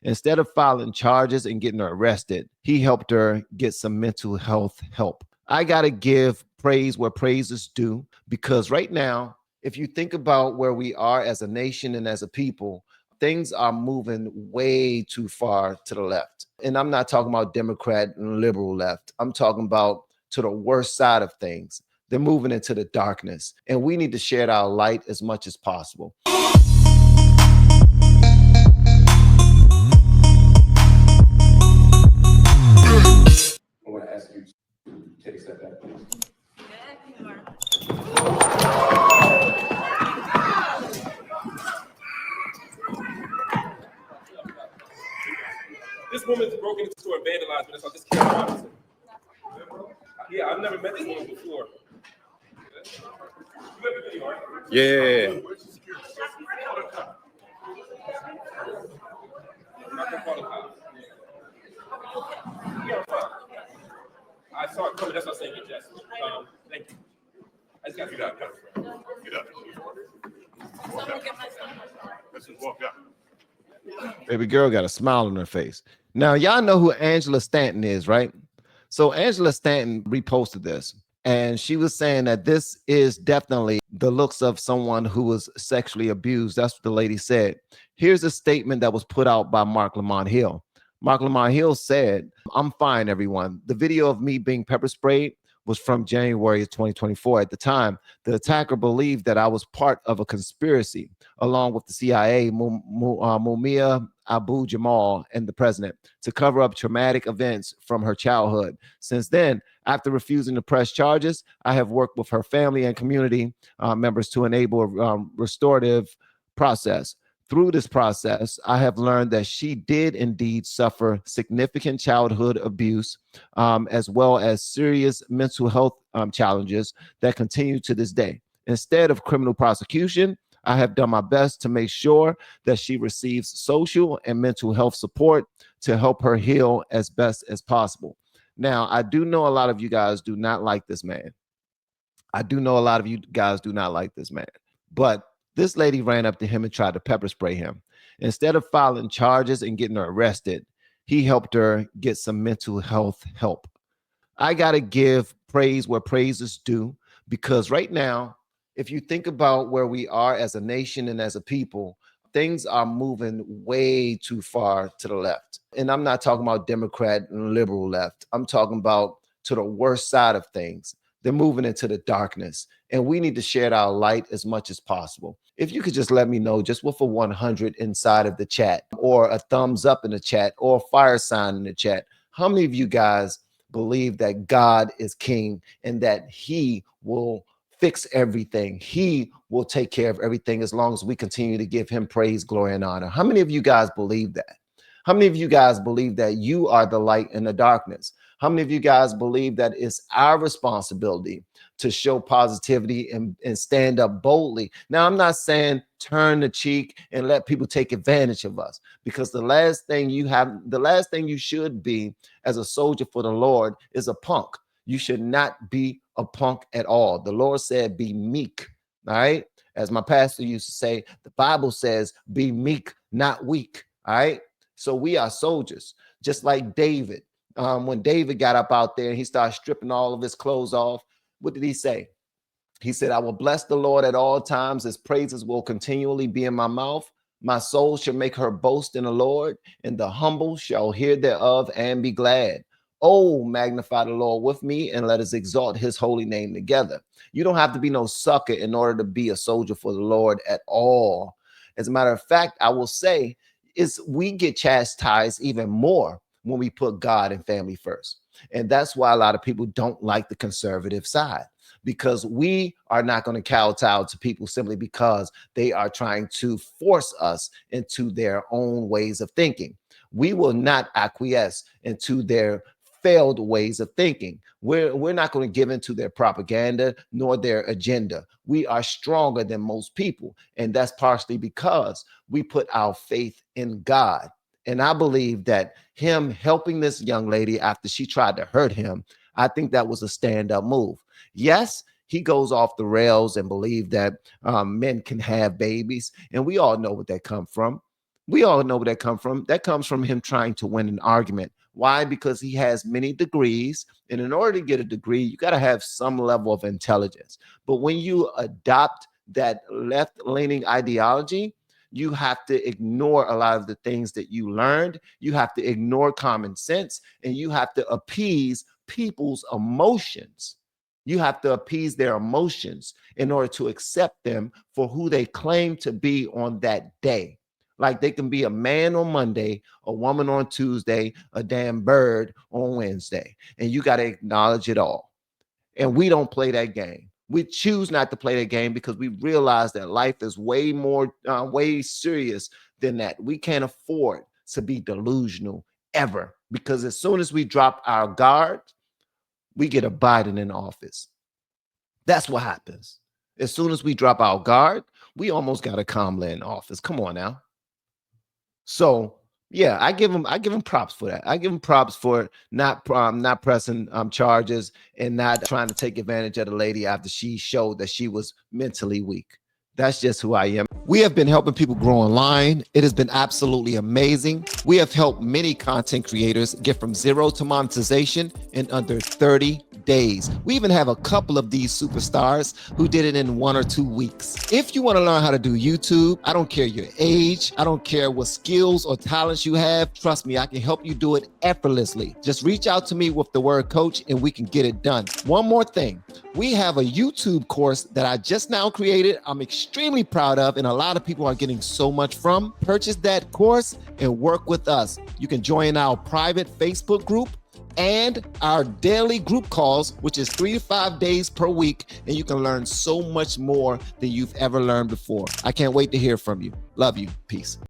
Instead of filing charges and getting her arrested, he helped her get some mental health help. I got to give praise where praise is due, because right now, if you think about where we are as a nation and as a people, things are moving way too far to the left. And I'm not talking about Democrat and liberal left. I'm talking about to the worst side of things. They're moving into the darkness, and we need to share our light as much as possible. I want to ask you to take a step back, please. This woman's broken into the store and vandalized, but it's like this kid. Yeah, I've never met this woman before. Yeah. I saw it coming. That's what I'm saying. Yes. Thank you. I just got to get out. Get up. Let's just walk out. Baby girl got a smile on her face. Now, y'all know who Angela Stanton is, right? So Angela Stanton reposted this, and she was saying that this is definitely the looks of someone who was sexually abused. That's what the lady said. Here's a statement that was put out by Lamont Hill. Lamont Hill said, "I'm fine, everyone. The video of me being pepper sprayed was from January of 2024. At the time, the attacker believed that I was part of a conspiracy, along with the CIA, Mumia Abu Jamal, and the president, to cover up traumatic events from her childhood. Since then, after refusing to press charges, I have worked with her family and community members to enable a restorative process. Through this process, I have learned that she did indeed suffer significant childhood abuse, as well as serious mental health challenges that continue to this day. Instead of criminal prosecution, I have done my best to make sure that she receives social and mental health support to help her heal as best as possible." Now, I do know a lot of you guys do not like this man. But this lady ran up to him and tried to pepper spray him. Instead of filing charges and getting her arrested, he helped her get some mental health help. I got to give praise where praise is due, because right now, if you think about where we are as a nation and as a people, things are moving way too far to the left. And I'm not talking about Democrat and liberal left. I'm talking about to the worst side of things. They're moving into the darkness, and we need to share our light as much as possible. If you could just let me know, just with a 100 inside of the chat, or a thumbs up in the chat, or a fire sign in the chat, how many of you guys believe that God is king and that he will fix everything? He will take care of everything as long as we continue to give him praise, glory, and honor. How many of you guys believe that? How many of you guys believe that you are the light in the darkness? How many of you guys believe that it's our responsibility to show positivity and stand up boldly? Now, I'm not saying turn the cheek and let people take advantage of us, because the last thing you should be as a soldier for the Lord is a punk. You should not be a punk at all. The Lord said, be meek. All right. As my pastor used to say, the Bible says, be meek, not weak. All right. So we are soldiers, just like David. When David got up out there and he started stripping all of his clothes off, what did he say? He said, I will bless the Lord at all times. His praises will continually be in my mouth. My soul shall make her boast in the Lord, and the humble shall hear thereof and be glad. Oh, magnify the Lord with me, and let us exalt his holy name together. You don't have to be no sucker in order to be a soldier for the Lord at all. As a matter of fact, I will say is we get chastised even more when we put God and family first. And that's why a lot of people don't like the conservative side, because we are not going to kowtow to people simply because they are trying to force us into their own ways of thinking. We will not acquiesce into their failed ways of thinking. We're not going to give into their propaganda nor their agenda. We are stronger than most people. And that's partially because we put our faith in God. And I believe that him helping this young lady after she tried to hurt him, I think that was a stand-up move. Yes, he goes off the rails and believe that men can have babies. And we all know what that comes from. We all know where that comes from. That comes from him trying to win an argument. Why? Because he has many degrees. And in order to get a degree, you got to have some level of intelligence. But when you adopt that left-leaning ideology, you have to ignore a lot of the things that you learned. You have to ignore common sense, and you have to appease people's emotions. You have to appease their emotions in order to accept them for who they claim to be on that day. Like they can be a man on Monday, a woman on Tuesday, a damn bird on Wednesday. And you got to acknowledge it all. And we don't play that game. We choose not to play that game because we realize that life is way more, way serious than that. We can't afford to be delusional ever, because as soon as we drop our guard, we get a Biden in office. That's what happens. As soon as we drop our guard, we almost got a Kamala in office. Come on now. So yeah, I give him props for that. I give him props for not pressing charges and not trying to take advantage of the lady after she showed that she was mentally weak. That's just who I am. We have been helping people grow online. It has been absolutely amazing. We have helped many content creators get from zero to monetization in under 30 days. We even have a couple of these superstars who did it in 1 or 2 weeks. If you want to learn how to do YouTube, I don't care your age, I don't care what skills or talents you have. Trust me, I can help you do it effortlessly. Just reach out to me with the word coach and we can get it done. One more thing. We have a YouTube course that I just now created. I'm extremely proud of, and a lot of people are getting so much from. Purchase that course and work with us. You can join our private Facebook group and our daily group calls, which is 3 to 5 days per week, and you can learn so much more than you've ever learned before. I can't wait to hear from you. Love you. Peace.